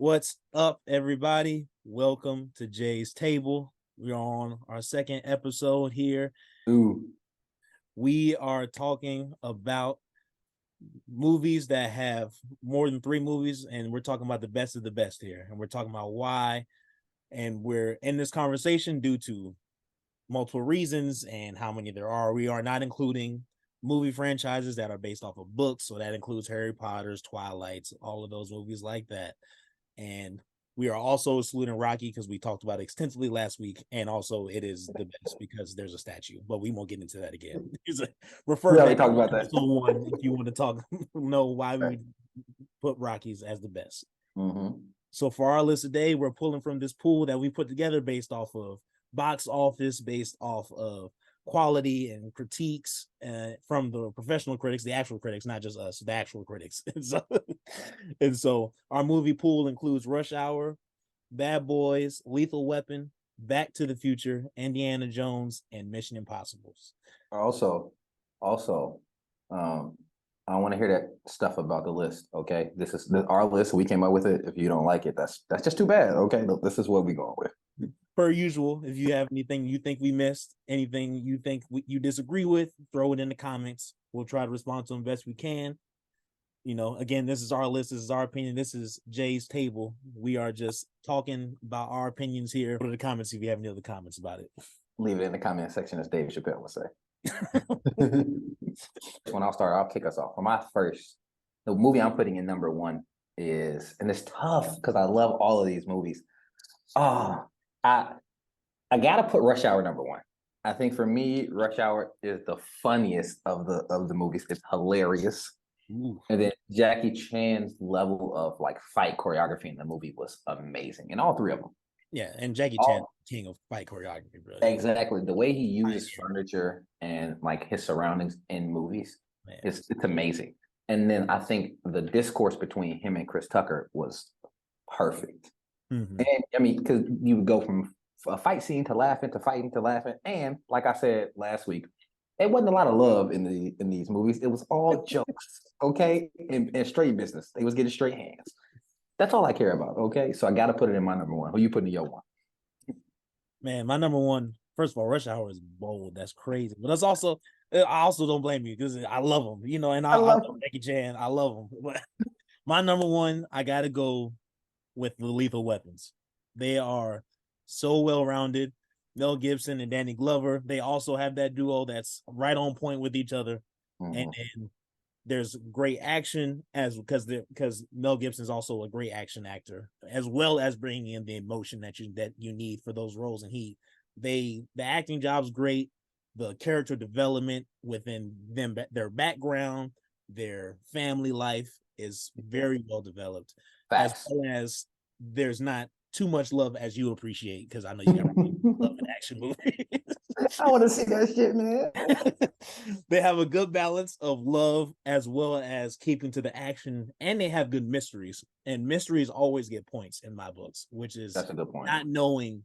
What's up, everybody? Welcome to Jay's Table. We're on our second episode here. Ooh. We are talking about movies that have more than 3 movies, and we're talking about the best of the best here. And we're talking about why. And we're in this conversation due to multiple reasons and how many there are. We are not including movie franchises that are based off of books. So that includes Harry Potter's, Twilight's, all of those movies like that. And we are also excluding Rocky because we talked about it extensively last week, and also it is the best because there's a statue. But we won't get into that again. Refer back talked about that. episode 1 if you want to talk, know why we put Rockies as the best. Mm-hmm. So for our list today, we're pulling from this pool that we put together based off of box office, based off of quality and critiques from the professional critics, the actual critics, not just us, the actual critics. And so our movie pool includes Rush Hour, Bad Boys, Lethal Weapon, Back to the Future, Indiana Jones, and Mission Impossible. Also, I want to hear that stuff about the list. Okay, this is our list. We came up with it. If you don't like it, that's just too bad. Okay, this is what we're going with. Per usual, if you have anything you think we missed, anything you think you disagree with, throw it in the comments. We'll try to respond to them best we can. You know, again, this is our list. This is our opinion. This is Jay's Table. We are just talking about our opinions here. Go to the comments if you have any other comments about it. Leave it in the comment section, as Dave Chappelle would say. When I'll kick us off. For my first, the movie I'm putting in number 1 is, and it's tough because I love all of these movies. I gotta put Rush Hour number 1. I think for me, Rush Hour is the funniest of the movies. It's hilarious. Ooh. And then Jackie Chan's level of like fight choreography in the movie was amazing, and all 3 of them. Yeah, and Jackie Chan, king of fight choreography, bro. Exactly. The way he uses furniture and like his surroundings in movies, it's amazing. And then I think the discourse between him and Chris Tucker was perfect. Mm-hmm. And I mean, because you would go from a fight scene to laughing to fighting to laughing, and like I said last week, it wasn't a lot of love in these movies. It was all jokes, okay, and straight business. They was getting straight hands. That's all I care about, okay? So I got to put it in my number 1. Who you putting in your 1? Man, my number 1, first of all, Rush Hour is bold. That's crazy. But that's also, I also don't blame you because I love him, you know, and I love Jackie Chan. I love him. But my number 1, I got to go with the Lethal Weapons. They are so well-rounded. Mel Gibson and Danny Glover, they also have that duo that's right on point with each other. Mm-hmm. And then there's great action because Mel Gibson's also a great action actor, as well as bringing in the emotion that you need for those roles. And the acting job's great. The character development within them, their background, their family life is very well developed. Facts. As well as there's not too much love as you appreciate, because I know you got love an action movie. I want to see that shit, man. They have a good balance of love as well as keeping to the action, and they have good mysteries. And mysteries always get points in my books, which is that's a good point. Not knowing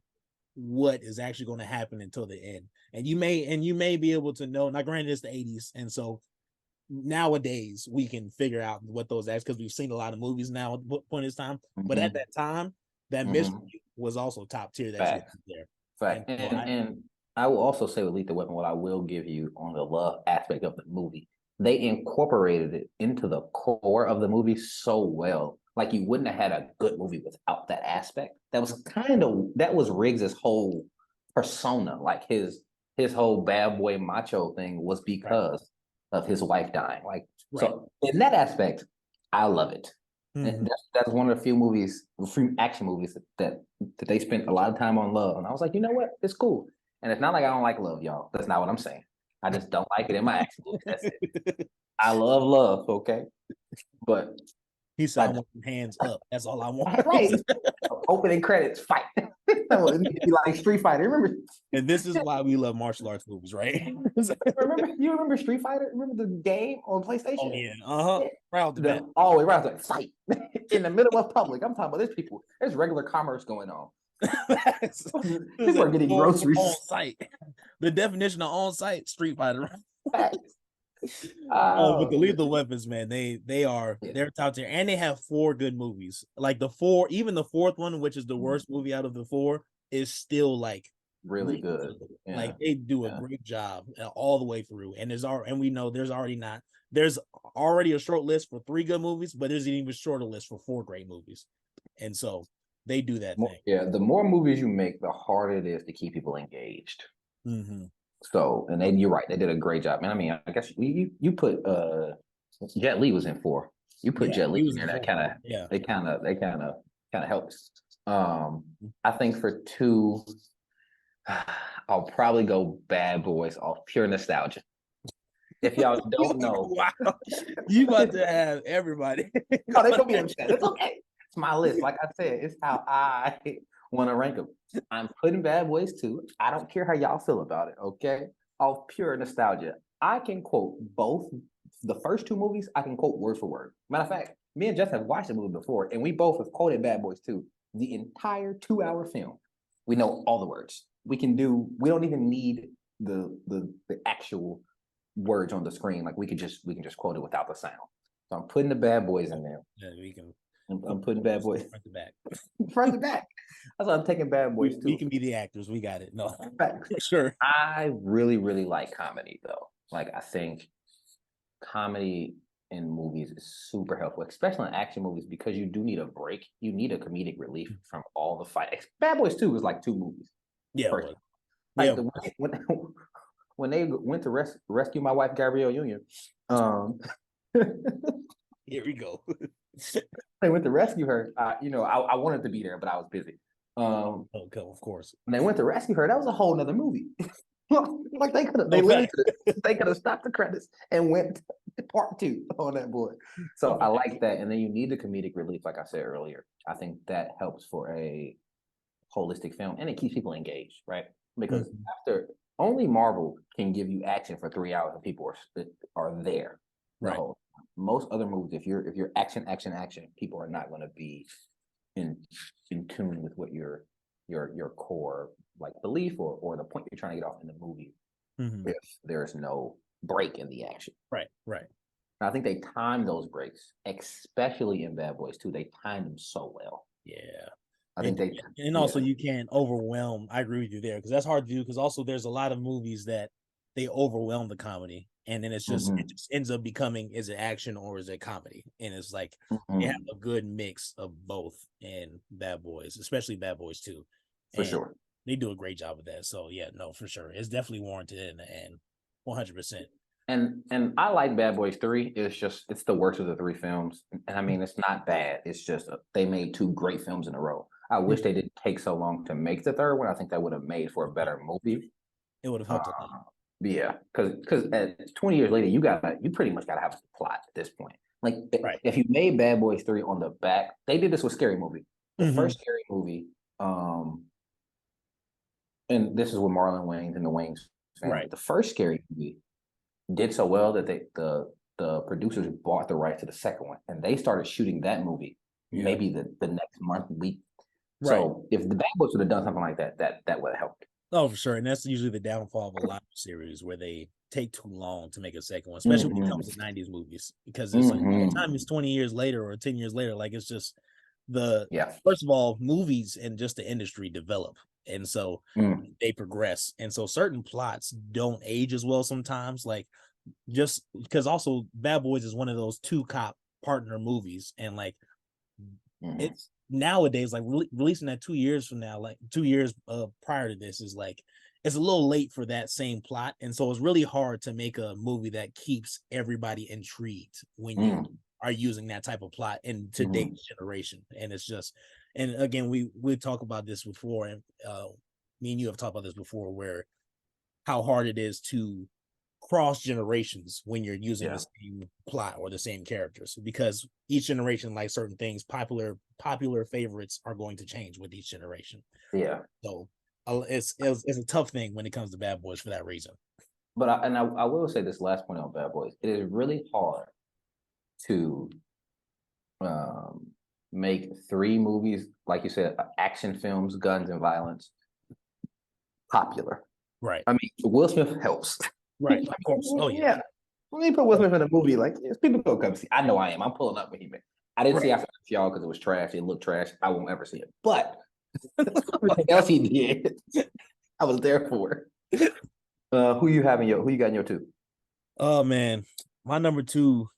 what is actually going to happen until the end. And you may be able to know. Now, granted, it's the 80s, and so nowadays we can figure out what those acts, because we've seen a lot of movies now at what point in time. Mm-hmm. But at that time, that mystery was also top tier. That's there. Fact. And I will also say with Lethal Weapon, what I will give you on the love aspect of the movie, they incorporated it into the core of the movie so well. Like you wouldn't have had a good movie without that aspect. That was Riggs's whole persona. Like his whole bad boy macho thing was because of his wife dying. Like so in that aspect, I love it. Mm-hmm. That's one of the few action movies that they spent a lot of time on love. And I was like, you know what? It's cool. And it's not like I don't like love, y'all. That's not what I'm saying. I just don't like it in my action movies. That's it. I love love, okay? But he said hands up. That's all I want. Right. Opening credits, fight. It needs to be like Street Fighter. Remember? And this is why we love martial arts movies, right? You remember Street Fighter? Remember the game on PlayStation? Oh yeah. Right off the bat. Oh, right off the fight in the middle of public. I'm talking about there's regular commerce going on. People are getting groceries on site. The definition of on site Street Fighter. Oh, but the Oh, Lethal Weapons, man, yeah, they're top tier, and they have 4 good movies. Like even the fourth one, which is the worst movie out of the 4, is still like really really good. good. Yeah, Like they do a yeah. great job all the way through. And we know there's already a short list for 3 good movies, but there's an even shorter list for 4 great movies. And so they do that thing. Yeah, the more movies you make, the harder it is to keep people engaged. Mm-hmm. So, and you're right, they did a great job. Man, I mean, I guess you put Jet Li was in 4. You put Yeah, Jet Li he in was there, in that 4. kind of Yeah. they kind of helps. I think for 2, I'll probably go Bad Boys off pure nostalgia. If y'all don't know, Wow. You about to have everybody. no, they gonna be upset. It's okay. It's my list. Like I said, it's how I want to rank them. I'm putting Bad Boys 2. I don't care how y'all feel about it. Okay, off pure nostalgia, I can quote both the first 2 movies. I can quote word for word. Matter of fact, me and Jeff have watched the movie before, and we both have quoted Bad Boys 2. The entire 2-hour film, we know all the words. We can do. We don't even need the actual words on the screen. Like we can just quote it without the sound. So I'm putting the Bad Boys in there. Yeah, we can. I'm putting Bad Boys front to back. front to back. That's why I'm taking Bad Boys We too. can be the actors. We got it. No, Facts. for sure. I really, really like comedy though. Like I think comedy in movies is super helpful, especially in action movies, because you do need a break. You need a comedic relief from all the fight. Bad Boys 2 is like 2 movies. Yeah. First, Yeah. like when they went to rescue my wife Gabrielle Union, Here we go. they went to rescue her. I wanted to be there, but I was busy. Okay, of course. When they went to rescue her, that was a whole nother movie. Like they Okay. literally they could have stopped the credits and went to part 2 on that boy. So I like that. And then you need the comedic relief, like I said earlier. I think that helps for a holistic film and it keeps people engaged, right? Because after only Marvel can give you action for 3 hours and people are there the Right. whole time. Most other movies, if you're action, people are not going to be in tune with what your core like belief or the point you're trying to get off in the movie if there's no break in the action. Right. And I think they timed those breaks, especially in Bad Boys 2. They timed them so well. Yeah. I think and also you can't overwhelm. I agree with you there because that's hard to do. Because also there's a lot of movies that they overwhelm the comedy, and then it just ends up becoming is it action or is it comedy? And it's like they have a good mix of both in Bad Boys, especially Bad Boys 2. For sure, they do a great job with that. So yeah, no, for sure, it's definitely warranted in the end, 100%. And I like Bad Boys 3. It's the worst of the 3 films, and I mean it's not bad. It's just they made 2 great films in a row. I wish they didn't take so long to make the 3rd one. I think that would have made for a better movie. It would have helped a lot. Yeah, because at 20 years later, you pretty much gotta have a plot at this point. Like if you made Bad Boys 3 on the back, they did this with Scary Movie. The first Scary Movie, and this is with Marlon Wayans and the Wayans family. Right. The first Scary Movie did so well that the producers bought the rights to the second one, and they started shooting that movie maybe the next week. Right. So if the Bad Boys would have done something like that would have helped. Oh, for sure. And that's usually the downfall of a lot of series where they take too long to make a second one, especially when it comes to 90s movies, because it's like, by the time it's 20 years later or 10 years later, like it's just first of all, movies and just the industry develop. And so they progress. And so certain plots don't age as well sometimes, like just because also Bad Boys is one of those 2 cop partner movies. And like it's nowadays, like releasing that 2 years from now, like 2 years prior to this is like it's a little late for that same plot. And so it's really hard to make a movie that keeps everybody intrigued when you are using that type of plot in today's generation. And it's just, and again, we talk about this before, and me and you have talked about this before, where how hard it is to cross generations when you're using the same plot or the same characters, because each generation likes certain things. Popular favorites are going to change with each generation. Yeah. So it's a tough thing when it comes to Bad Boys for that reason. But I will say this last point on Bad Boys. It is really hard to make 3 movies, like you said, action films, guns and violence, popular. Right. I mean, Will Smith helps. Right. Of course. Oh yeah. When you put Will Smith in a movie, like yes, people go come see. I know I am. I'm pulling up with him. I didn't see Right. After Earth, y'all because it was trash. It looked trash. I won't ever see it. But everything else he did, I was there for. Who you got in your two? Oh man, my number two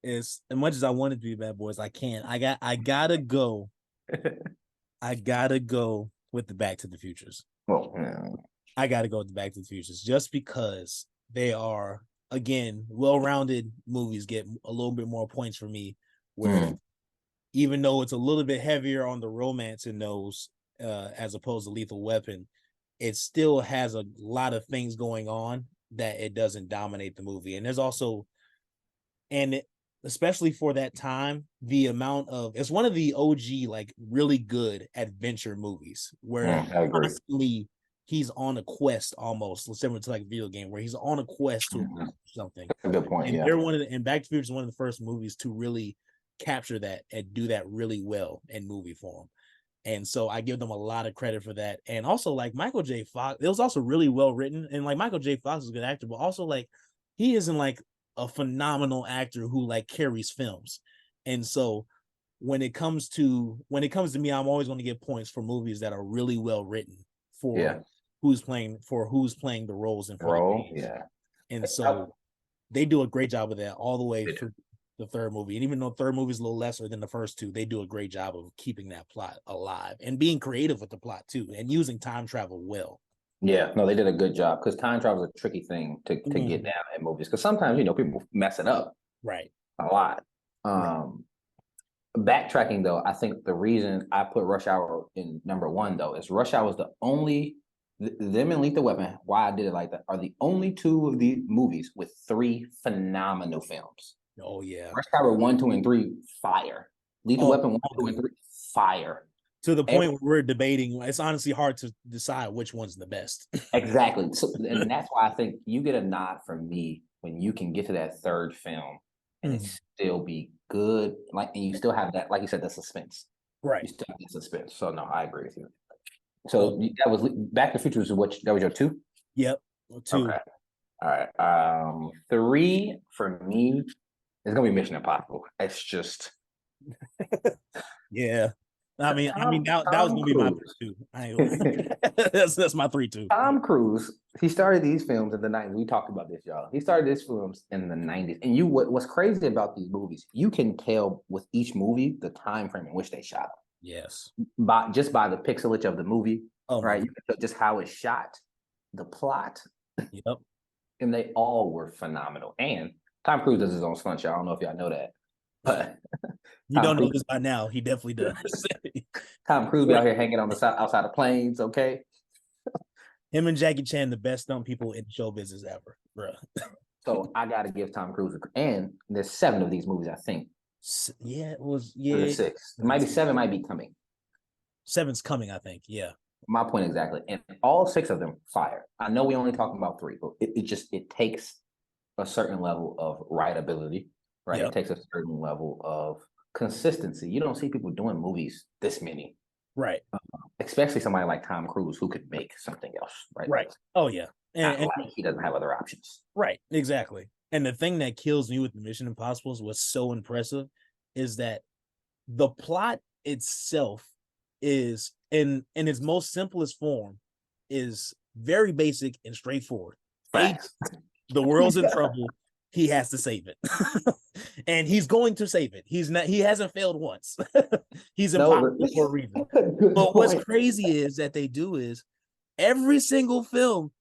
is, as much as I wanted to be Bad Boys, I can't. I gotta go. I gotta go with the Back to the Futures. Well, yeah. I gotta go with the Back to the Futures just because they are, again, well-rounded movies get a little bit more points for me. Where even though it's a little bit heavier on the romance in those, as opposed to Lethal Weapon, it still has a lot of things going on that it doesn't dominate the movie. And there's also, and it, especially for that time, the amount of, it's one of the OG like really good adventure movies where I agree. constantly he's on a quest, almost similar to like a video game where he's on a quest to something. That's a good point. And Yeah, they're one of the, and Back to the Future is one of the first movies to really capture that and do that really well in movie form. And so I give them a lot of credit for that. And also like Michael J. Fox, it was also really well written. And like Michael J. Fox is a good actor, but also like he isn't like a phenomenal actor who like carries films. And so when it comes to me, I'm always going to get points for movies that are really well written for who's playing the roles in front of me. Yeah. And so they do a great job of that all the way through the third movie. And even though the third movie is a little lesser than the first two, they do a great job of keeping that plot alive and being creative with the plot too, and using time travel well. Yeah, no, they did a good job because time travel is a tricky thing to get down in movies because sometimes people mess it up Right. a lot. Backtracking though, I think the reason I put Rush Hour in number one though is Rush Hour was the only them and Lethal Weapon. Why I did it like that are the only two of the movies with three phenomenal films. Oh yeah, Rush Hour 1, 2, and 3, fire. Lethal Weapon 1, 2, and 3, fire. To the point where we're debating, it's honestly hard to decide which one's the best. Exactly. So, and that's why I think you get a nod from me when you can get to that third film and it still be good. Like, and you still have that, like you said, the suspense. Right. You still have the suspense. So no, I agree with you. So that was Back to the Future that was your two? Yep. Two. Okay. All right. Three for me is gonna be Mission Impossible. It's just yeah. I mean, that was gonna be my two. That's my 3 too. Tom Cruise, he started these films in the 90s. We talked about this, y'all. He started these films in the 90s. And what's crazy about these movies, you can tell with each movie the time frame in which they shot them. Yes. By the pixelage of the movie, right? You can tell just how it's shot, the plot. Yep. And they all were phenomenal. And Tom Cruise does his own stunt show. I don't know if y'all know that. But you don't know this by now. He definitely does. Tom Cruise be out here hanging on the side outside of planes, okay? Him and Jackie Chan, the best stunt people in show business ever, bro. So I got to give Tom Cruise, and there's 7 of these movies, I think. Yeah, it was. Yeah, 6. It might be 7. Might be coming. 7's coming, I think. Yeah. My point exactly, and all 6 of them fire. I know we only talking about 3, but it takes a certain level of writability, right? Yep. It takes a certain level of consistency. You don't see people doing movies this many, right? Especially somebody like Tom Cruise who could make something else, right? Right. Oh yeah, and like he doesn't have other options. Right. Exactly. And the thing that kills me with the Mission Impossibles was so impressive is that the plot itself is in its most simplest form is very basic and straightforward. The world's in trouble. He has to save it. And he's going to save it. He hasn't failed once. He's impossible for a reason. But what's crazy is that they do is every single film,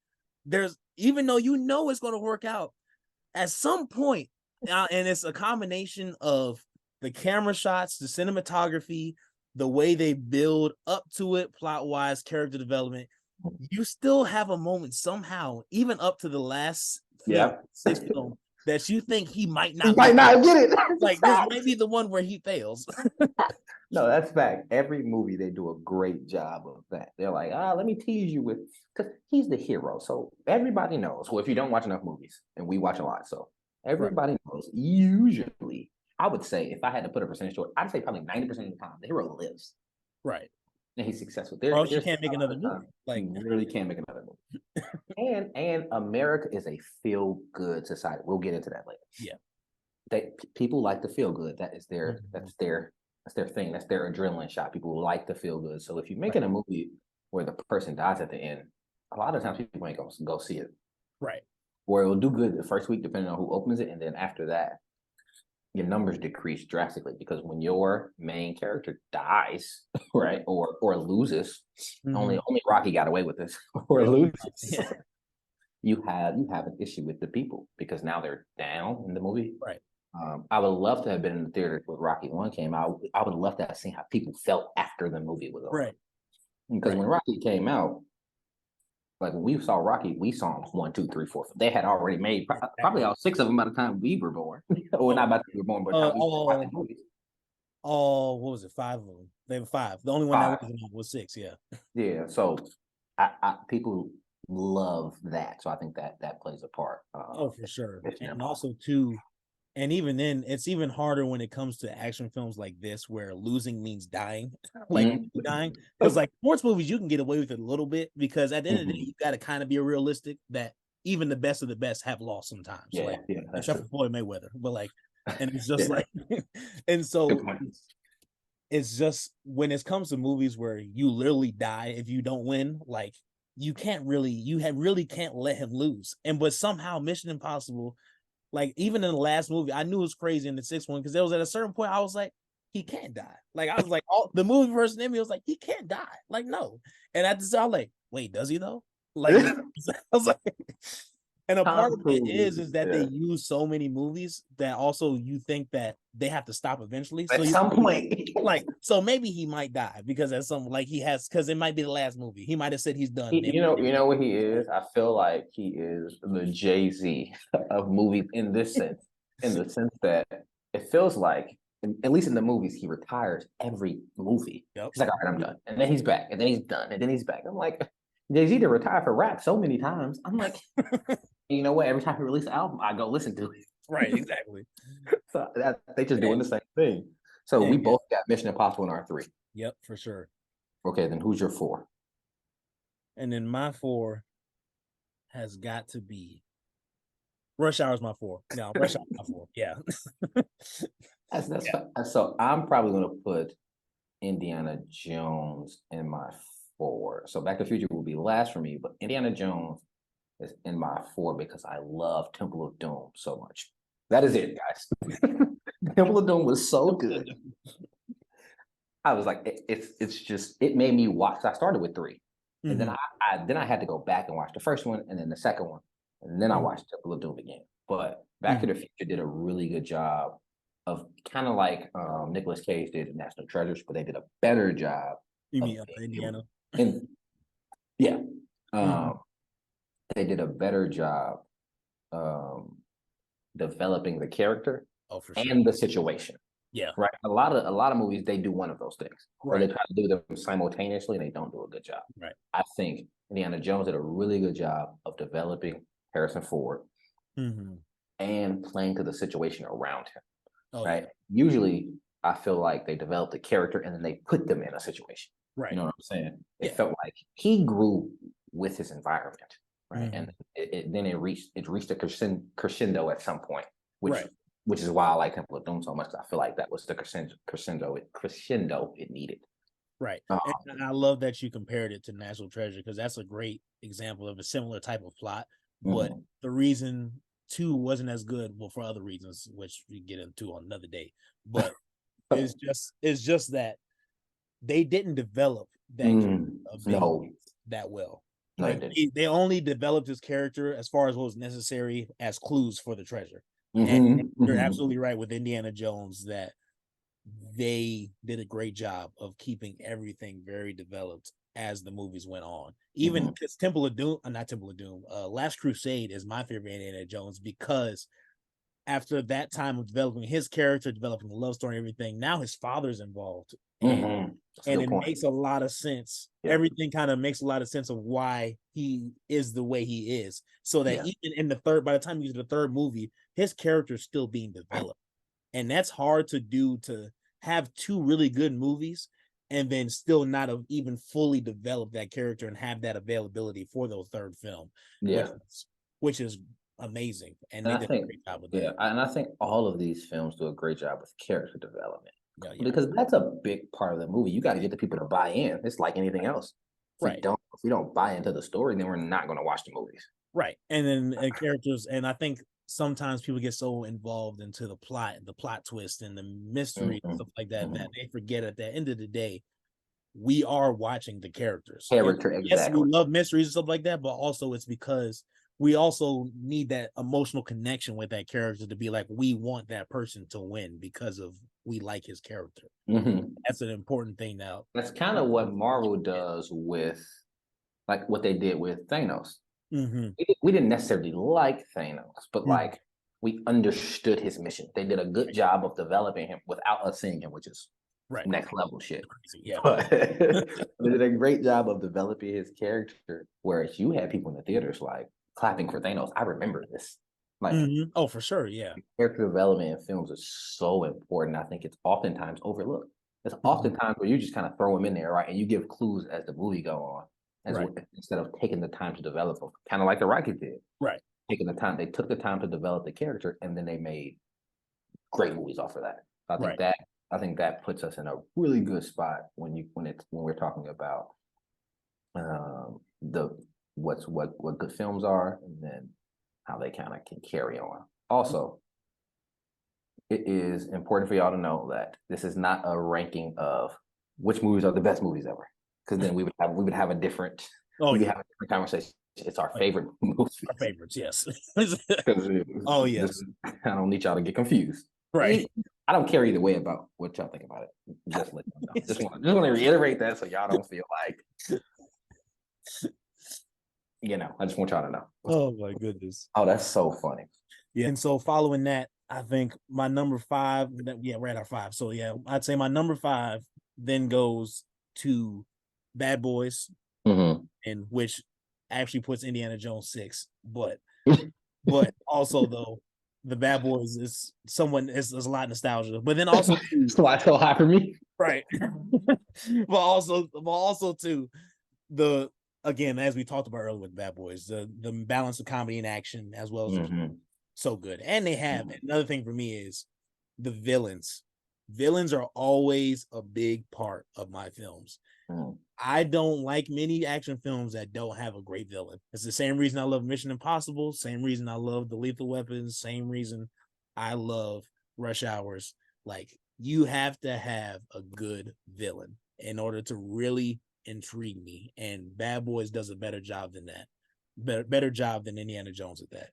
there's, even though you know it's going to work out, at some point, and it's a combination of the camera shots, the cinematography, the way they build up to it, plot-wise, character development, you still have a moment somehow, even up to the last sixth film, that you think he might not get it. Like this might be the one where he fails. No, that's fact. Every movie they do a great job of that. They're like, let me tease you with, because he's the hero. So everybody knows. Well, if you don't watch enough movies, and we watch a lot, so everybody knows. Usually, I would say if I had to put a percentage to it, I'd say probably 90% of the time the hero lives. Right. and he's successful. or else you There's can't make another movie. Like, you really can't make another movie. And America is a feel good society. We'll get into that later. yeah, People like to feel good. That is their Mhm. that's their thing. That's their adrenaline shot. People like to feel good. So if you're making a movie where the person dies at the end, a lot of times people ain't gonna go see it. Right. Or it'll do good the first week, depending on who opens it, and then after that, your numbers decrease drastically because when your main character dies, right, or loses, only Rocky got away with this, or loses. Yeah. You have an issue with the people because now they're down in the movie. Right. I would love to have been in the theater when Rocky 1 came out. I would love to have seen how people felt after the movie was over. Right. Because when Rocky came out, like when we saw Rocky, we saw them 1, 2, 3, 4. They had already made probably all 6 of them by the time we were born. Or not by the time we were born, but time we were watching movies. Oh, what was it? 5 of them. They were 5. The only one that was 6. Yeah. Yeah. So people love that. So I think that plays a part. For sure. And also too, and even then, it's even harder when it comes to action films like this, where losing means dying, like dying. Because like sports movies, you can get away with it a little bit because at the end of the day, you got to kind of be realistic that even the best of the best have lost sometimes. Yeah, like, except for Floyd Mayweather, but like, and it's just like, and so it's just when it comes to movies where you literally die if you don't win, like you really can't let him lose. But somehow Mission Impossible. Like even in the last movie, I knew it was crazy in the 6th one because there was at a certain point I was like, he can't die. Like I was like, the movie person in me was like, he can't die. like no. And at the I was like, wait, does he though? Like I was like, and a part of it is that they use so many movies that also you think that they have to stop eventually. At some point, like so maybe he might die because at some like he has because it might be the last movie. He might have said he's done. You know what he is. I feel like he is the Jay-Z of movies in this sense, in the sense that it feels like, at least in the movies, he retires every movie. Yep. He's like, all right, I'm done, and then he's back, and then he's done, and then he's back. I'm like, Jay-Z to retire for rap so many times. I'm like, you know what? Every time he releases an album, I go listen to it. Right, exactly. So they just doing the same thing. So we both got Mission Impossible in our 3. Yep, for sure. Okay, then who's your 4? And then my 4 has got to be Rush Hour's my 4. No, Rush Hour's my 4. Yeah. So I'm probably going to put Indiana Jones in my 4. So Back to the Future will be last for me, but Indiana Jones is in my 4 because I love Temple of Doom so much. That is it, guys. Temple of Doom was so good. I was like, it's just, it made me watch. I started with 3. And then I had to go back and watch the first one and then the second one. And then I watched Temple of Doom again. But Back to the Future did a really good job of kind of like Nicolas Cage did in National Treasures, but they did a better job. You mean Indiana? And yeah. They did a better job developing the character and the situation. Yeah. Right. A lot of movies, they do one of those things. Or they try to do them simultaneously and they don't do a good job. Right. I think Indiana Jones did a really good job of developing Harrison Ford and playing to the situation around him. Right. Yeah. Usually I feel like they develop the character and then they put them in a situation. Right. You know what I'm saying? It felt like he grew with his environment. Right. And then it reached a crescendo at some point, which is why I like Temple of Doom so much. I feel like that was the crescendo it needed. Right. And I love that you compared it to National Treasure because that's a great example of a similar type of plot. But the reason 2 wasn't as good, well, for other reasons, which we get into on another day. But it's just that they didn't develop that that well. Like they only developed his character as far as what was necessary as clues for the treasure. And you're absolutely right with Indiana Jones that they did a great job of keeping everything very developed as the movies went on. Even because Last Crusade is my favorite Indiana Jones because after that time of developing his character, developing the love story and everything, now his father's involved. And it makes a lot of sense. Yeah. Everything kind of makes a lot of sense of why he is the way he is. So that even in by the time you get to the 3rd movie, his character is still being developed. And that's hard to do, to have 2 really good movies and then still not have even fully developed that character and have that availability for the third film, Yeah. which is amazing. And And they I did a think, great job with yeah, that. and I think all of these films do a great job with character development Yeah, yeah. because that's a big part of the movie. You got to get the people to buy in. It's like anything else. Right. If we don't buy into the story, then we're not going to watch the movies. Right. And then characters, and I think sometimes people get so involved into the plot twist and the mystery and stuff like that, that they forget at the end of the day, we are watching the characters. Character, And exactly. yes, we love mysteries and stuff like that, but also it's because we also need that emotional connection with that character to be like, we want that person to win because of we like his character. That's an important thing now. That's kind of what Marvel does with like what they did with Thanos. We didn't necessarily like Thanos, but like we understood his mission. They did a good job of developing him without us seeing him, which is next level shit. Yeah. But they did a great job of developing his character. Whereas you had people in the theaters like clapping for Thanos. I remember this. Like, oh, for sure, yeah. Character development in films is so important. I think it's oftentimes overlooked. It's oftentimes where you just kind of throw them in there, right, and you give clues as the movie go on, instead of taking the time to develop them, kind of like the Rocket did. Right. Taking the time, they took the time to develop the character, and then they made great movies off of that. I think that puts us in a really good spot when we're talking about what good films are, and then how they kind of can carry on. Also, it is important for y'all to know that this is not a ranking of which movies are the best movies ever, because then we would have a different conversation. It's our favorite movies. Our favorites, yes. Yes. I don't need y'all to get confused. Right. I don't care either way about what y'all think about it. Just let you know. Just want to reiterate that so y'all don't feel like, I just want y'all to know. Oh my goodness. Oh, that's so funny. Yeah. And so following that, I think my number 5, we're at our 5. So yeah, I'd say my number 5 then goes to Bad Boys, and which actually puts Indiana Jones 6. But also though, the Bad Boys is a lot of nostalgia. But then also it's why it's so high for me. Right. but also too, again, as we talked about earlier with Bad Boys, the balance of comedy and action as well as so good. And they have another thing for me is the villains. Villains are always a big part of my films. I don't like many action films that don't have a great villain. It's the same reason I love Mission Impossible, same reason I love the Lethal Weapons, same reason I love Rush Hours. Like, you have to have a good villain in order to really intrigue me. And Bad Boys does a better job than that. Better job than Indiana Jones at that.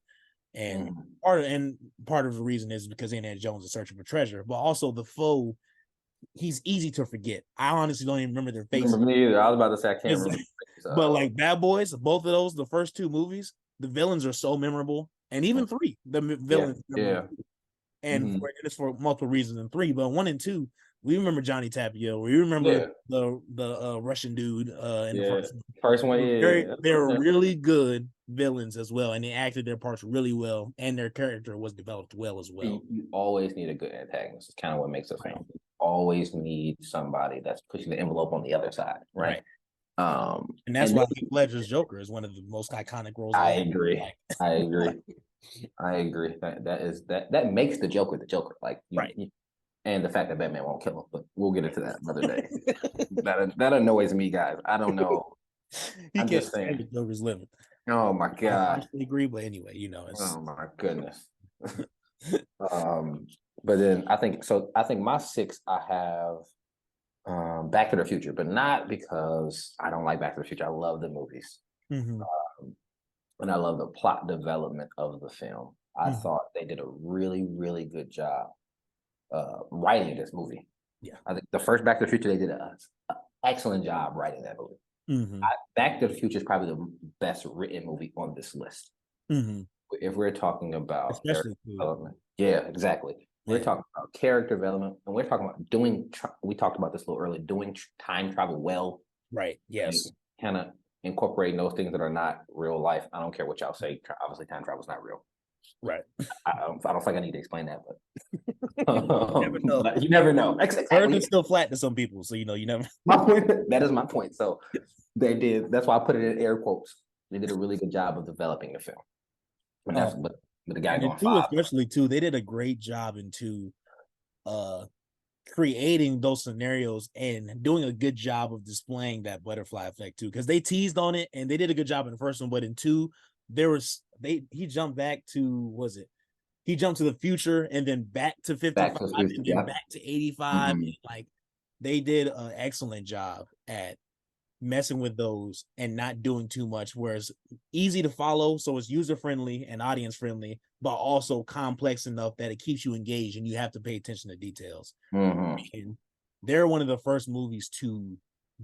And part of the reason is because Indiana Jones is searching for treasure, but also the foe, he's easy to forget. I honestly don't even remember their faces. Me either. I was about to say I can't remember. But like Bad Boys, both of those, the first 2 movies, the villains are so memorable, and even 3, the villains. And it's for multiple reasons in 3, but 1 and 2, we remember Johnny Tapio. We remember the Russian dude in the first one. They're really good villains as well, and they acted their parts really well, and their character was developed well as well. You always need a good antagonist. It's kind of what makes a film. You always need somebody that's pushing the envelope on the other side, right? And that's why Heath Ledger's Joker is one of the most iconic roles. I agree. That makes the Joker the Joker. Like, and the fact that Batman won't kill him, but we'll get into that another day. that annoys me, guys. I don't know. I'm just saying the Joker's living. Oh my god. I agree, but anyway, oh my goodness. But then I think my 6 I have Back to the Future, but not because I don't like Back to the Future. I love the movies. And I love the plot development of the film. I thought they did a really, really good job writing this movie. Yeah. I think the first Back to the Future, they did an excellent job writing that movie. Back to the Future is probably the best written movie on this list. If we're talking about character development. Yeah, exactly. We're talking about character development, and we're talking about we talked about this a little earlier, doing time travel well. Right, yes. Kind of incorporating those things that are not real life. I don't care what y'all say. Obviously, time travel is not real. Right. I don't think I need to explain that, You never know. but you never know. Earth Exactly. is still flat to some people, so you never. My point. That is my point. So they did. That's why I put it in air quotes. They did a really good job of developing the film. But that's but the guy And in going two, 5. especially two, they did a great job in two, creating those scenarios and doing a good job of displaying that butterfly effect too. Because they teased on it and they did a good job in the first one, but in two, he jumped back to he jumped to the future and then back to 55 Back to and then yeah. back to 85. Mhm. Like they did an excellent job at messing with those and not doing too much, where it's easy to follow, so it's user friendly and audience friendly, but also complex enough that it keeps you engaged and you have to pay attention to details. Mhm. And they're one of the first movies to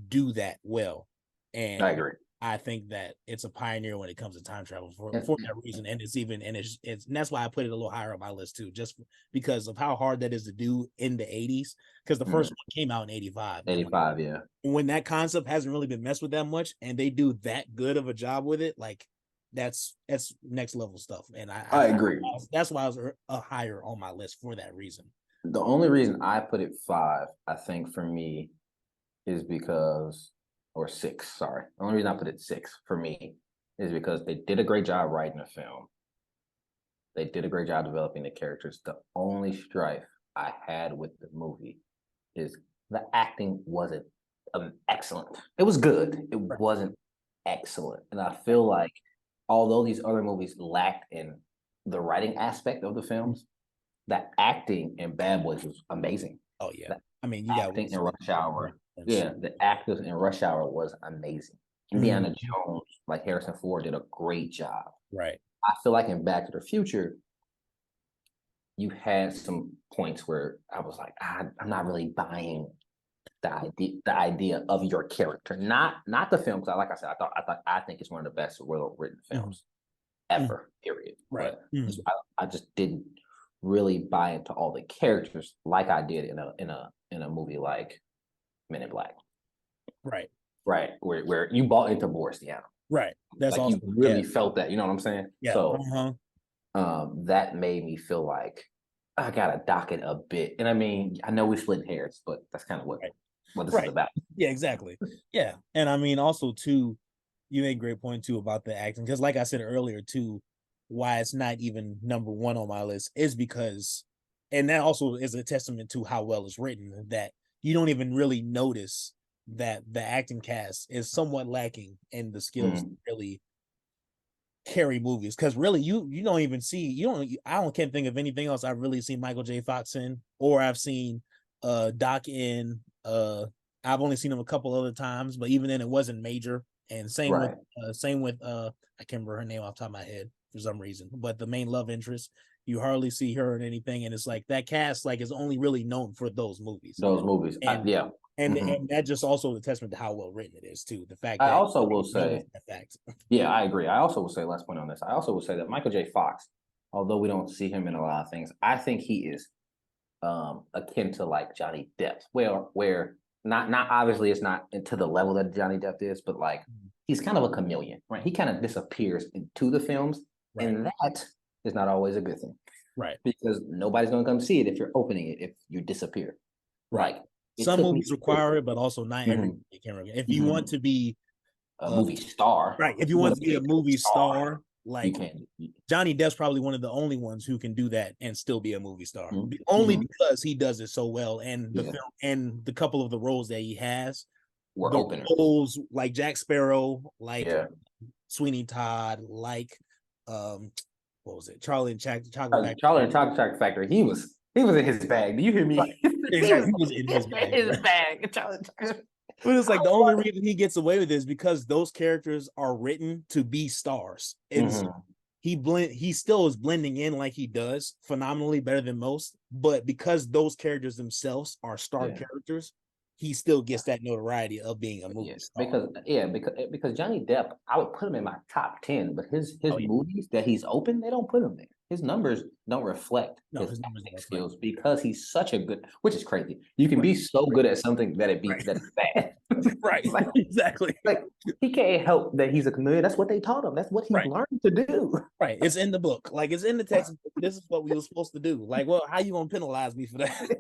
do that well. And I agree. I think that it's a pioneer when it comes to time travel for that reason. And it's and that's why I put it a little higher on my list too, just because of how hard that is to do in the 80s. Because the first one came out in 85. 85, yeah. When that concept hasn't really been messed with that much and they do that good of a job with it, like that's next level stuff. And I agree. That's why I was higher on my list for that reason. The only reason I put it 5, I think for me, is because, or 6, sorry. The only reason I put it 6 for me is because they did a great job writing the film. They did a great job developing the characters. The only strife I had with the movie is the acting wasn't excellent. It was good. It wasn't excellent. And I feel like although these other movies lacked in the writing aspect of the films, the acting in Bad Boys was amazing. Oh yeah. The I mean, you got acting in Rush Hour. Yeah, the actors in Rush Hour was amazing. Indiana Jones, like Harrison Ford, did a great job. Right. I feel like in Back to the Future, you had some points where I was like, I'm not really buying the idea of your character, not the film. Because like I said, I think it's one of the best well written films ever. Period. Right. But I just didn't really buy into all the characters like I did in a movie like Men in Black. Right. Right. Where you bought into Boris the Animal. Right. That's like also, you really felt that. You know what I'm saying? Yeah. So that made me feel like I gotta dock it a bit. And I mean, I know we split hairs, but that's kind of what this is about. Yeah, exactly. Yeah. And I mean, also too, you made a great point too about the acting. Because like I said earlier, too, why it's not even number one on my list is because, and that also is a testament to how well it's written, that you don't even really notice that the acting cast is somewhat lacking in the skills to really carry movies. Because really, you don't even see, can't think of anything else I've really seen Michael J. Fox in, or I've seen Doc in. I've only seen him a couple other times, but even then it wasn't major. And same with I can't remember her name off the top of my head for some reason, but the main love interest, you hardly see her in anything, and it's like that cast like is only really known for those movies. And and that just also a testament to how well written it is too. The fact I also will say that fact. Yeah, I agree. I also will say, last point on this, I also will say that Michael J. Fox, although we don't see him in a lot of things, I think he is akin to like Johnny Depp. Where not obviously it's not to the level that Johnny Depp is, but like he's kind of a chameleon, right? He kind of disappears into the films, and that is not always a good thing, right? Because nobody's going to come see it if you're opening it if you disappear, right? Some movies require it, but also not every camera. If you want to be a movie star, right? If you want to be a movie star, like Johnny Depp's probably one of the only ones who can do that and still be a movie star, only because he does it so well, and the film and the couple of the roles that he has were openers. Roles like Jack Sparrow, like Sweeney Todd, like what was it, Charlie and Chocolate Factory. Charlie and Chocolate Factory. He was in his bag. Do you hear me? Right. Exactly. He was in his bag. But it's like the only reason he gets away with it is because those characters are written to be stars. And he still is blending in like he does phenomenally better than most. But because those characters themselves are star characters, he still gets that notoriety of being a movie star. Because Johnny Depp, I would put him in my top 10, but his movies that he's opened, they don't put him there. His numbers don't reflect his acting skills because he's such a good, which is crazy. You can be so good at something that that it's bad. Right. Like, Exactly. like he can't help that he's a chameleon. That's what they taught him. That's what he Right. learned to do. Right. It's in the book. Like it's in the text. This is what we were supposed to do. Like, well, how you gonna penalize me for that?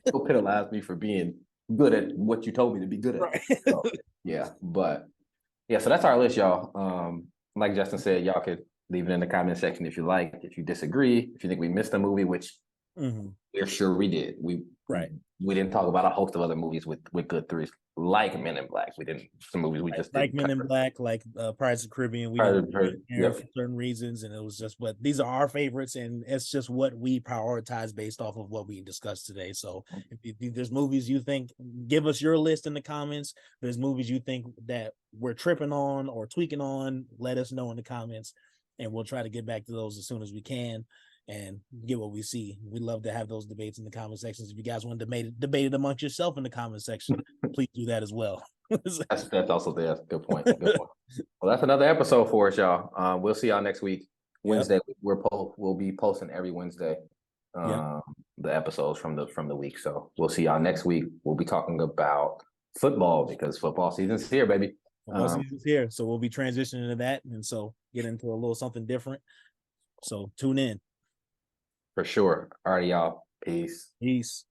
Don't penalize me for being good at what you told me to be good at. Right. So, yeah, but yeah, so that's our list, y'all. Like Justin said, y'all could leave it in the comment section if you like, if you disagree, if you think we missed a movie, which we're sure we did. We didn't talk about a host of other movies with good threes, like Men in Black. We didn't. Some movies we just like didn't Men in cover. Black, like Pirates of the Caribbean. We Pirates didn't of the Caribbean, for certain reasons, and it was just. But these are our favorites, and it's just what we prioritize based off of what we discussed today. So, if there's movies you think, give us your list in the comments. If there's movies you think that we're tripping on or tweaking on, let us know in the comments, and we'll try to get back to those as soon as we can. And get what we see. We love to have those debates in the comment sections. If you guys want to debate it amongst yourself in the comment section, please do that as well. That's also there. Good point. Good point. Well, that's another episode for us, y'all. We'll see y'all next week. Wednesday, we'll be posting every Wednesday the episodes from the week. So we'll see y'all next week. We'll be talking about football because football season's here, baby. Football season's here, so we'll be transitioning to that, and so get into a little something different. So tune in. For sure. All right, y'all. Peace. Peace.